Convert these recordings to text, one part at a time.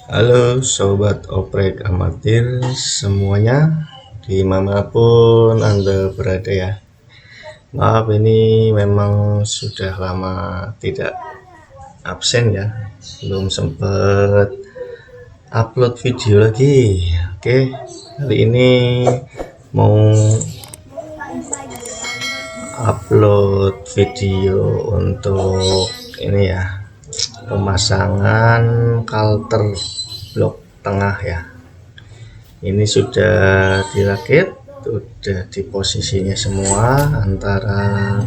Halo sobat oprek amatir semuanya, dimanapun Anda berada ya. Maaf, ini memang sudah lama tidak absen ya, belum sempat upload video lagi. Oke, kali ini mau upload video untuk ini ya, pemasangan kalter blok tengah ya. Ini sudah dirakit, sudah di posisinya semua antara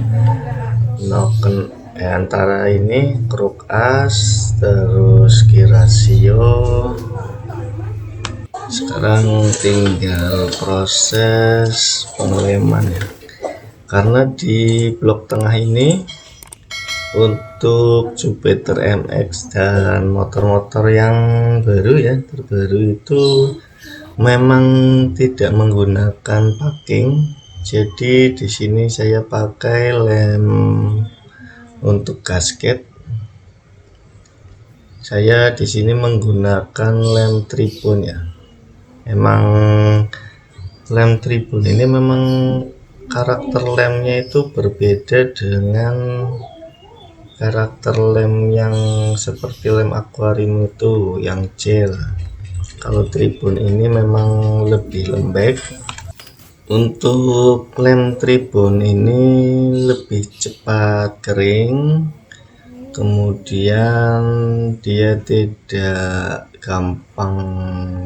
antara ini kruk as, terus kirasio. Sekarang tinggal proses pengeleman ya, karena di blok tengah ini untuk Jupiter MX dan motor-motor yang baru ya, terbaru itu memang tidak menggunakan packing. Jadi di sini saya pakai lem untuk gasket. Saya di sini menggunakan lem tribun ya. Emang lem tribun ini memang karakter lemnya itu berbeda dengan karakter lem yang seperti lem akuarium itu yang gel. Kalau tribun ini memang lebih lembek. Untuk lem tribun ini lebih cepat kering, kemudian dia tidak gampang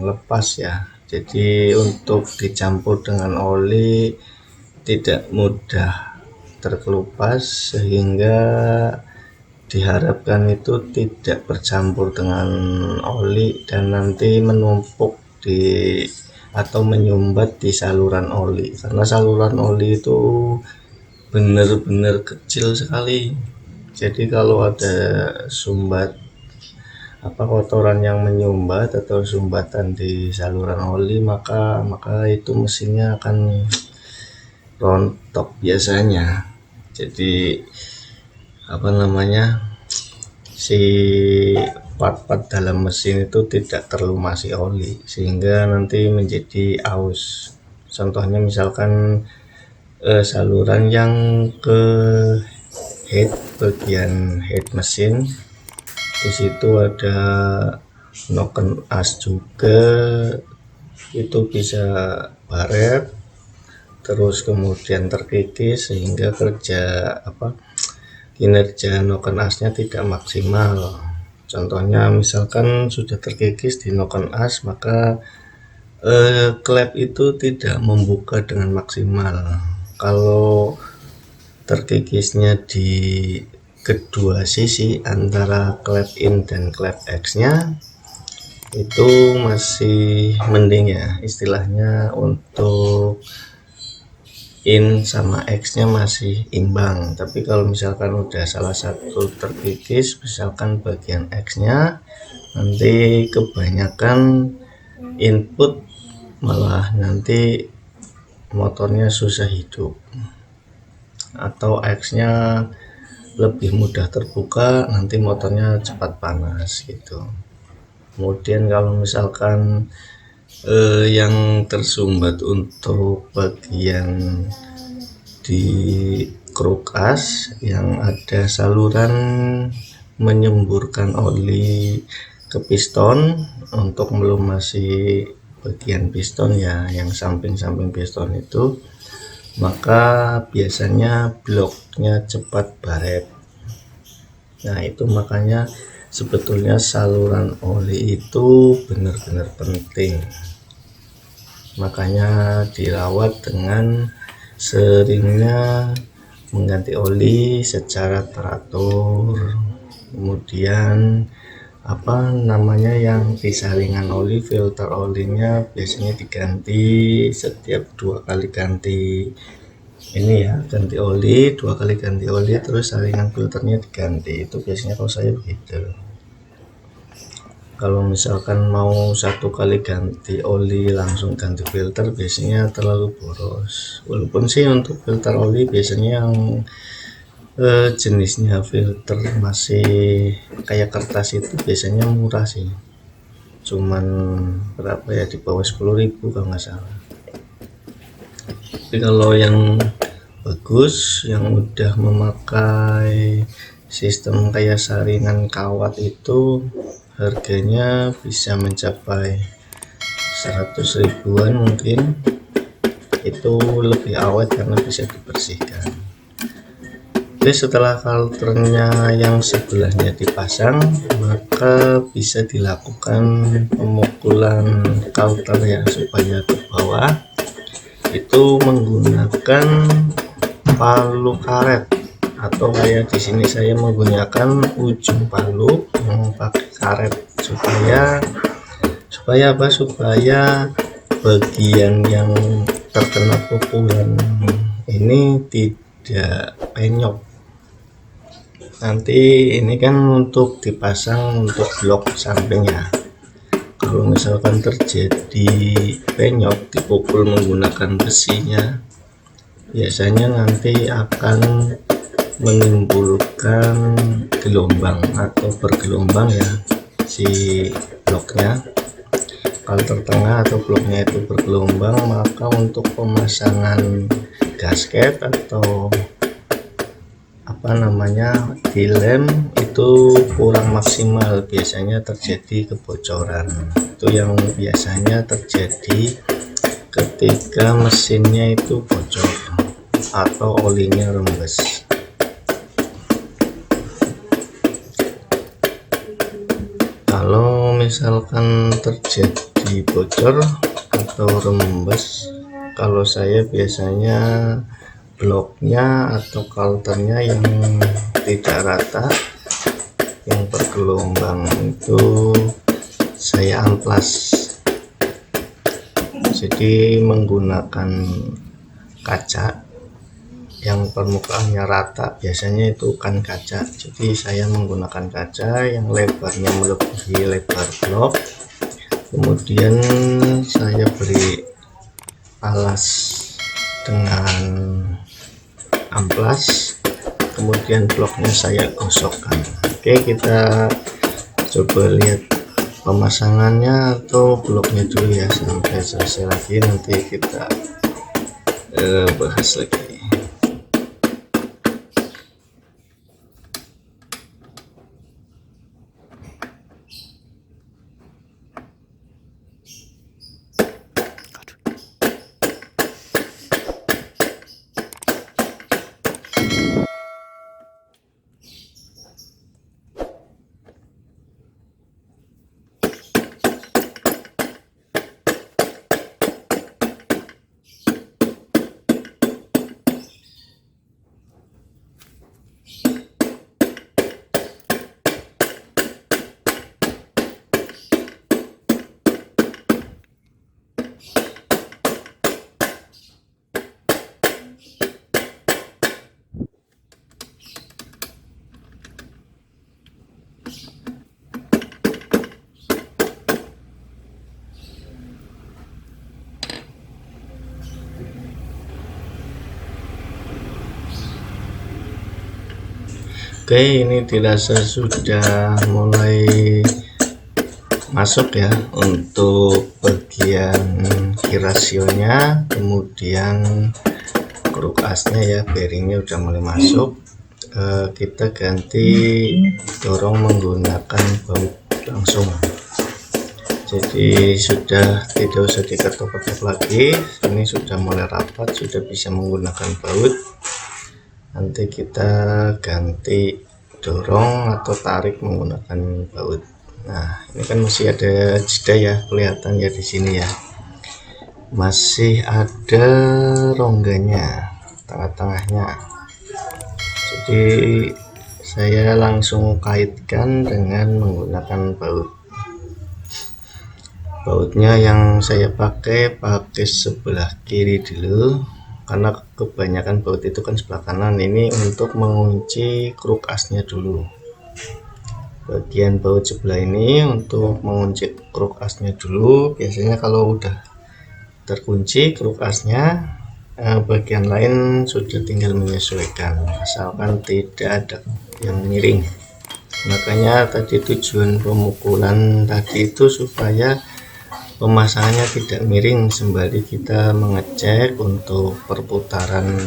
lepas ya. Jadi untuk dicampur dengan oli tidak mudah terkelupas, sehingga diharapkan itu tidak bercampur dengan oli dan nanti menumpuk di atau menyumbat di saluran oli, karena saluran oli itu benar-benar kecil sekali. Jadi kalau ada sumbat kotoran yang menyumbat atau sumbatan di saluran oli, maka itu mesinnya akan rontok biasanya. Jadi si part-part dalam mesin itu tidak terlumasi oli, sehingga nanti menjadi aus. Contohnya misalkan saluran yang ke bagian head mesin, di situ ada noken as juga, itu bisa baret, terus kemudian terkikis sehingga kinerja noken asnya tidak maksimal. Contohnya misalkan sudah terkikis di noken as, maka klep itu tidak membuka dengan maksimal. Kalau terkikisnya di kedua sisi antara klep in dan klep X nya, itu masih mending ya, istilahnya untuk in sama X nya masih imbang. Tapi kalau misalkan udah salah satu terkikis, misalkan bagian X nya, nanti kebanyakan input, malah nanti motornya susah hidup, atau X nya lebih mudah terbuka, nanti motornya cepat panas gitu. Kemudian kalau misalkan yang tersumbat untuk bagian di kruk as yang ada saluran menyemburkan oli ke piston untuk melumasi bagian piston ya, yang samping-samping piston itu, maka biasanya bloknya cepat baret. Nah, itu makanya sebetulnya saluran oli itu benar-benar penting, makanya dirawat dengan seringnya mengganti oli secara teratur. Kemudian yang di saringan oli, filter olinya biasanya diganti setiap 2 kali ganti ini ya, ganti oli 2 kali ganti oli, terus saringan filternya diganti. Itu biasanya kalau saya begitu. Kalau misalkan mau 1 kali ganti oli langsung ganti filter, biasanya terlalu boros. Walaupun sih untuk filter oli biasanya yang jenisnya filter masih kayak kertas itu biasanya murah sih. cuman berapa ya, di bawah 10.000 kalau nggak salah. Tapi kalau yang bagus yang udah memakai sistem kayak saringan kawat itu harganya bisa mencapai 100 ribuan mungkin. Itu lebih awet karena bisa dibersihkan. Oke, setelah kalternya yang sebelahnya dipasang, maka bisa dilakukan pemukulan kalter ya supaya ke bawah. Itu menggunakan palu karet, atau kayak di sini saya menggunakan ujung palu yang pakai karet supaya apa? Supaya bagian yang terkena pukulan ini tidak penyok. Nanti ini kan untuk dipasang untuk blok sampingnya. Kalau misalkan terjadi penyok dipukul menggunakan besinya, biasanya nanti akan menimbulkan gelombang atau bergelombang ya si bloknya. Kalau tertengah atau bloknya itu bergelombang, maka untuk pemasangan gasket atau dilem itu kurang maksimal, biasanya terjadi kebocoran. Itu yang biasanya terjadi ketika mesinnya itu bocor atau olinya rembes. Kalau misalkan terjadi bocor atau rembes, kalau saya biasanya bloknya atau kalternya yang tidak rata, yang bergelombang itu saya amplas. Jadi menggunakan kaca yang permukaannya rata, biasanya itu kan kaca. Jadi saya menggunakan kaca yang lebarnya melebihi lebar blok, kemudian saya beri alas dengan amplas, kemudian bloknya saya gosokkan. Oke, kita coba lihat pemasangannya atau bloknya dulu ya sampai selesai lagi, nanti kita bahas lagi. Oke, ini dirasa sudah mulai masuk ya untuk bagian kirasionya, kemudian kruk asnya ya, bearingnya udah mulai masuk. Kita ganti dorong menggunakan baut langsung, jadi sudah tidak usah diketok-ketok lagi. Ini sudah mulai rapat, sudah bisa menggunakan baut. Nanti kita ganti dorong atau tarik menggunakan baut. Nah, ini kan masih ada jeda ya, kelihatan ya di sini ya, masih ada rongganya tengah-tengahnya. Jadi saya langsung kaitkan dengan menggunakan baut. Bautnya yang saya pakai sebelah kiri dulu, karena kebanyakan baut itu kan sebelah kanan. Ini untuk mengunci kruk asnya dulu. Bagian baut sebelah ini untuk mengunci kruk asnya dulu. Biasanya kalau udah terkunci kruk asnya, bagian lain sudah tinggal menyesuaikan, asalkan tidak ada yang miring. Makanya tadi tujuan pemukulan tadi itu supaya pemasangannya tidak miring, sembari kita mengecek untuk perputaran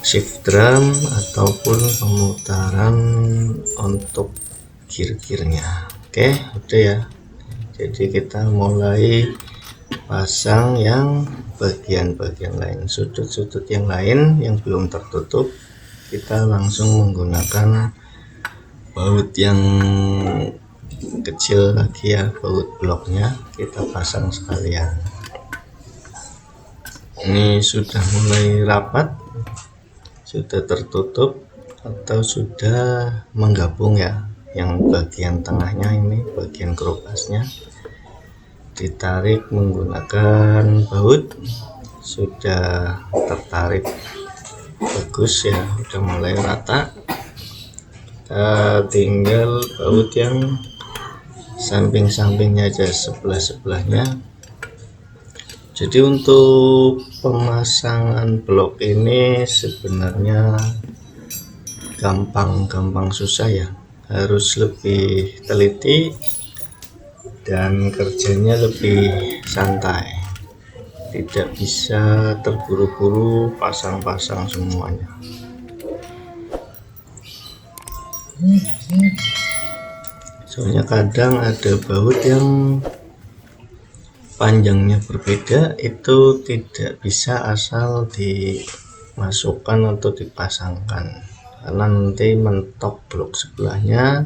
shift drum ataupun pemutaran untuk gear-gearnya. Oke, udah ya. Jadi kita mulai pasang yang bagian-bagian lain, sudut-sudut yang lain yang belum tertutup, kita langsung menggunakan baut yang kecil lagi ya, baut bloknya kita pasang sekalian. Ini sudah mulai rapat, sudah tertutup atau sudah menggabung ya. Yang bagian tengahnya ini bagian kerupasnya ditarik menggunakan baut, sudah tertarik bagus ya, udah mulai rata. Kita tinggal baut yang samping-sampingnya aja, sebelah-sebelahnya. Jadi untuk pemasangan blok ini sebenarnya gampang susah ya, harus lebih teliti dan kerjanya lebih santai, tidak bisa terburu-buru pasang-pasang semuanya. Soalnya kadang ada baut yang panjangnya berbeda, itu tidak bisa asal dimasukkan atau dipasangkan, karena nanti mentok blok sebelahnya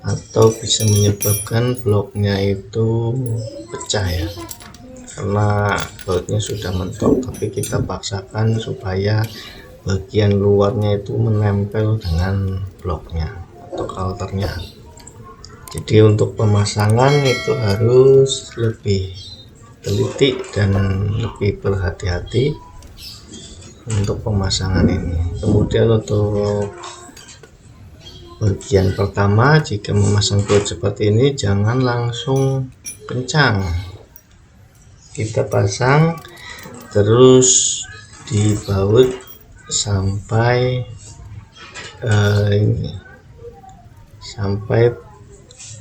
atau bisa menyebabkan bloknya itu pecah ya, karena bautnya sudah mentok tapi kita paksakan supaya bagian luarnya itu menempel dengan bloknya atau kalternya. Jadi untuk pemasangan itu harus lebih teliti dan lebih berhati-hati untuk pemasangan ini. Kemudian untuk bagian pertama, jika memasang baut seperti ini jangan langsung kencang, kita pasang terus dibaut sampai sampai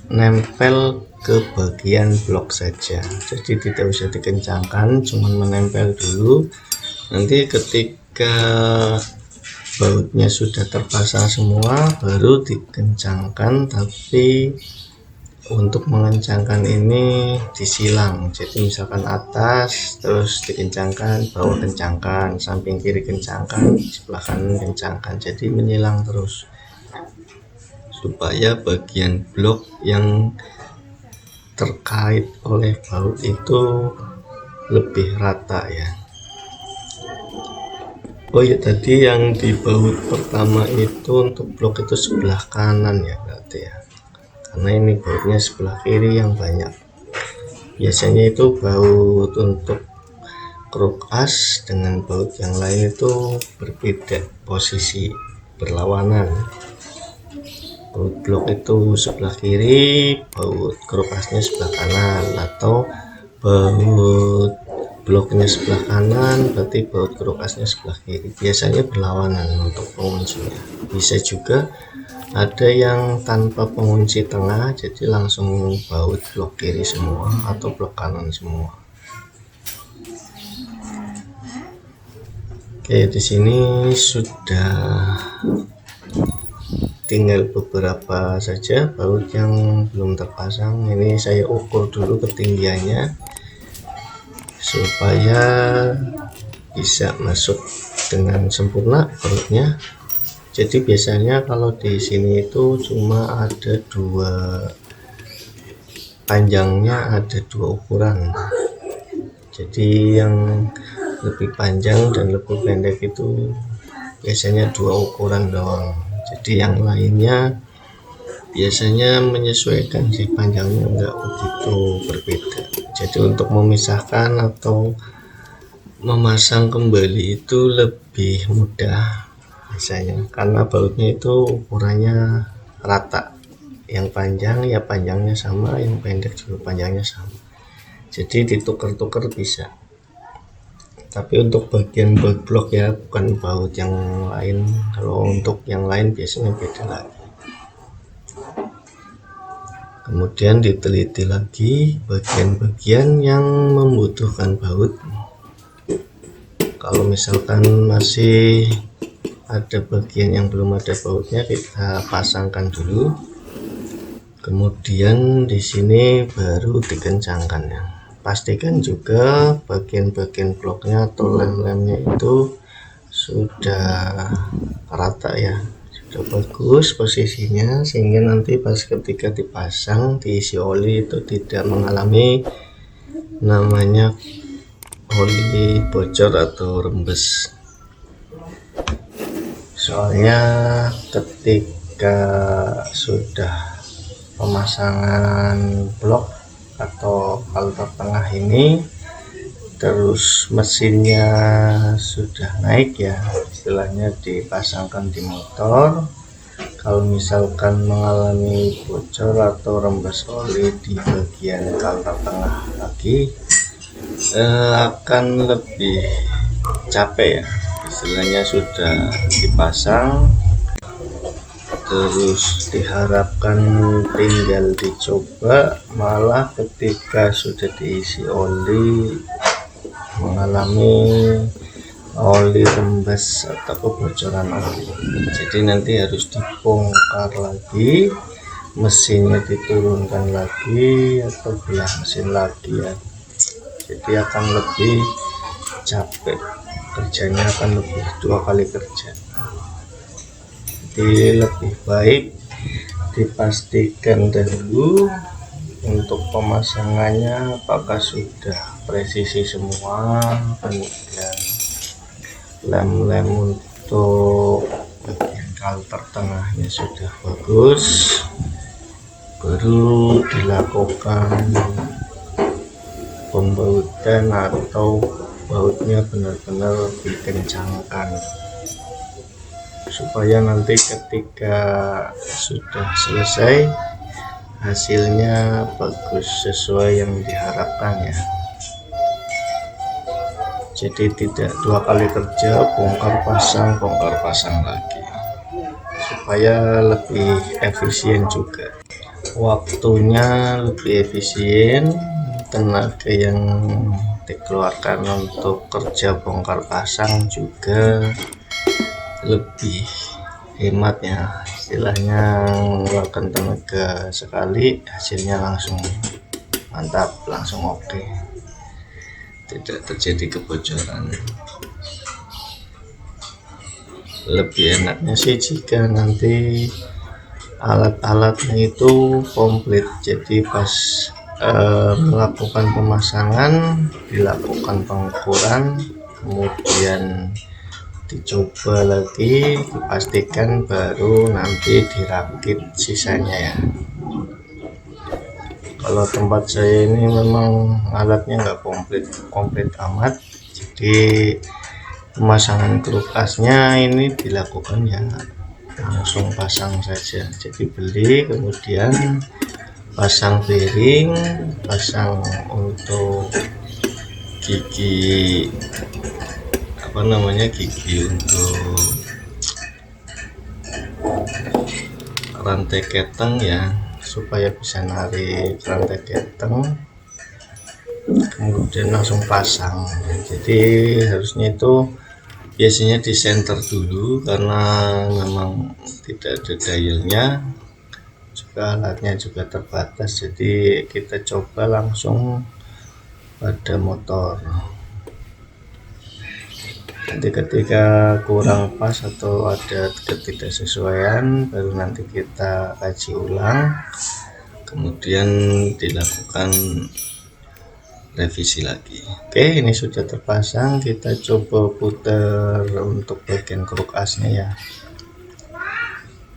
nempel ke bagian blok saja. Jadi tidak usah dikencangkan, cuman menempel dulu. Nanti ketika bautnya sudah terpasang semua baru dikencangkan, tapi untuk mengencangkan ini disilang. Jadi misalkan atas terus dikencangkan, bawah kencangkan, samping kiri kencangkan, sebelah kanan kencangkan, jadi menyilang terus supaya bagian blok yang terkait oleh baut itu lebih rata ya. Oh ya, tadi yang di baut pertama itu untuk blok itu sebelah kanan ya berarti ya, karena ini bautnya sebelah kiri yang banyak. Biasanya itu baut untuk kruk as dengan baut yang lain itu berbeda posisi, berlawanan. Baut blok itu sebelah kiri, baut kruk asnya sebelah kanan, atau baut bloknya sebelah kanan berarti baut kruk asnya sebelah kiri. Biasanya berlawanan untuk penguncinya. Bisa juga ada yang tanpa pengunci tengah, jadi langsung baut blok kiri semua atau blok kanan semua. Oke, di sini sudah tinggal beberapa saja baut yang belum terpasang. Ini saya ukur dulu ketinggiannya supaya bisa masuk dengan sempurna bautnya. Jadi biasanya kalau di sini itu cuma ada dua, panjangnya ada dua ukuran. Jadi yang lebih panjang dan lebih pendek itu biasanya dua ukuran doang. Jadi yang lainnya biasanya menyesuaikan sih, panjangnya enggak begitu berbeda. Jadi untuk memisahkan atau memasang kembali itu lebih mudah biasanya, karena bautnya itu ukurannya rata, yang panjang ya panjangnya sama, yang pendek juga panjangnya sama, jadi ditukar-tukar bisa. Tapi untuk bagian baut blok ya, bukan baut yang lain. Kalau untuk yang lain biasanya beda lagi. Kemudian diteliti lagi bagian-bagian yang membutuhkan baut. Kalau misalkan masih ada bagian yang belum ada bautnya, kita pasangkan dulu. Kemudian di sini baru dikencangkan ya. Pastikan juga bagian-bagian bloknya atau lem-lemnya itu sudah rata ya, sudah bagus posisinya, sehingga nanti pas ketika dipasang diisi oli itu tidak mengalami namanya oli bocor atau rembes. Soalnya ketika sudah pemasangan blok atau kalter tengah ini, terus mesinnya sudah naik ya, istilahnya dipasangkan di motor, kalau misalkan mengalami bocor atau rembes oli di bagian kalter tengah lagi, akan lebih capek ya, istilahnya sudah dipasang terus diharapkan tinggal dicoba, malah ketika sudah diisi oli mengalami oli rembes atau kebocoran oli. Jadi nanti harus dibongkar lagi, mesinnya diturunkan lagi atau belah mesin lagi ya. Jadi akan lebih capek, kerjanya akan lebih 2 kali kerja. Jadi lebih baik dipastikan dahulu untuk pemasangannya apakah sudah presisi semua, kemudian lem-lem untuk bagian kalter tengahnya sudah bagus, baru dilakukan pembautan atau bautnya benar-benar dikencangkan, supaya nanti ketika sudah selesai hasilnya bagus sesuai yang diharapkan ya. Jadi tidak 2 kali kerja, bongkar pasang lagi, supaya lebih efisien juga, waktunya lebih efisien, tenaga yang dikeluarkan untuk kerja bongkar pasang juga lebih hemat ya, istilahnya mengeluarkan tenaga sekali hasilnya langsung mantap, langsung oke, tidak terjadi kebocoran. Lebih enaknya sih jika nanti alat-alatnya itu komplit, jadi pas melakukan pemasangan dilakukan pengukuran, kemudian dicoba lagi, dipastikan, baru nanti dirakit sisanya ya. Kalau tempat saya ini memang alatnya nggak komplit amat, jadi pemasangan kruk asnya ini dilakukan ya langsung pasang saja. Jadi beli, kemudian pasang bearing, pasang untuk gigi gigi untuk rantai keteng ya, supaya bisa narik rantai keteng, kemudian langsung pasang. Jadi harusnya itu biasanya di center dulu, karena memang tidak ada dialnya, juga alatnya juga terbatas, jadi kita coba langsung pada motor. Nanti ketika kurang pas atau ada ketidaksesuaian, baru nanti kita kaji ulang, kemudian dilakukan revisi lagi. Oke, ini sudah terpasang, kita coba putar untuk bagian kruk asnya ya.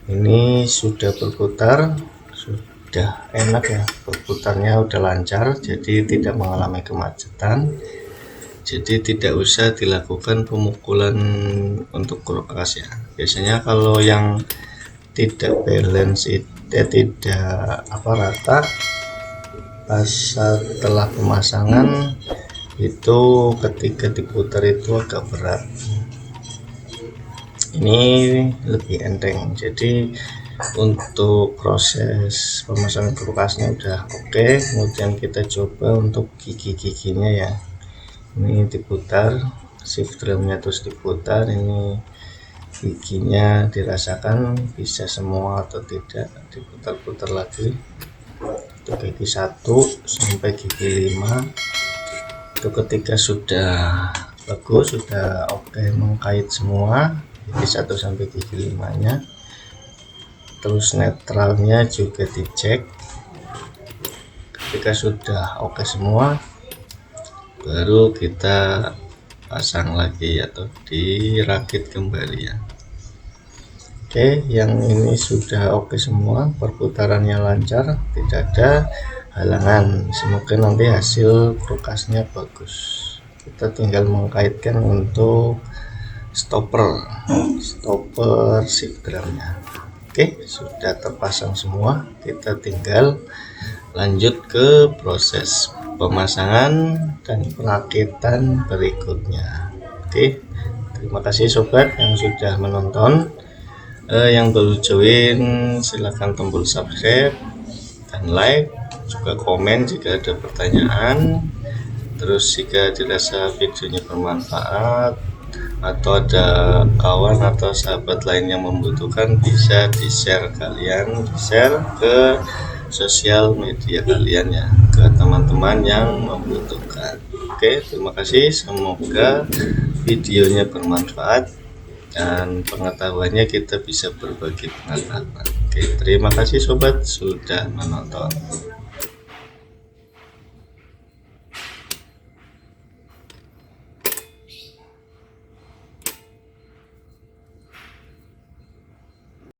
Ini sudah berputar, sudah enak ya, berputarnya udah lancar, jadi tidak mengalami kemacetan. Jadi tidak usah dilakukan pemukulan untuk kruk as ya. Biasanya kalau yang tidak balance itu tidak rata, pas setelah pemasangan itu ketika diputar itu agak berat. Ini lebih enteng, jadi Untuk proses pemasangan kulkasnya udah oke. Kemudian kita coba untuk gigi-giginya ya, ini diputar, shift drumnya terus diputar, ini giginya dirasakan bisa semua atau tidak, diputar-putar lagi untuk gigi 1 sampai gigi 5. itu ketika sudah bagus, sudah oke mengkait semua gigi 1 sampai gigi 5 nya, terus netralnya juga dicek. Ketika sudah oke semua, baru kita pasang lagi atau dirakit kembali ya. Oke, yang ini sudah oke semua, perputarannya lancar, tidak ada halangan. Semoga nanti hasil kulkasnya bagus. Kita tinggal mengkaitkan untuk stopper shift drumnya. Oke, sudah terpasang semua, kita tinggal lanjut ke proses pemasangan dan perakitan berikutnya. Oke, terima kasih sobat yang sudah menonton. Yang baru join silahkan tombol subscribe dan like, juga komen jika ada pertanyaan. Terus jika dirasa videonya bermanfaat atau ada kawan atau sahabat lain yang membutuhkan, bisa di-share ke sosial media kalian ya, ke teman-teman yang membutuhkan. Oke, terima kasih, semoga videonya bermanfaat dan pengetahuannya kita bisa berbagi pengetahuan. Oke, terima kasih sobat sudah menonton.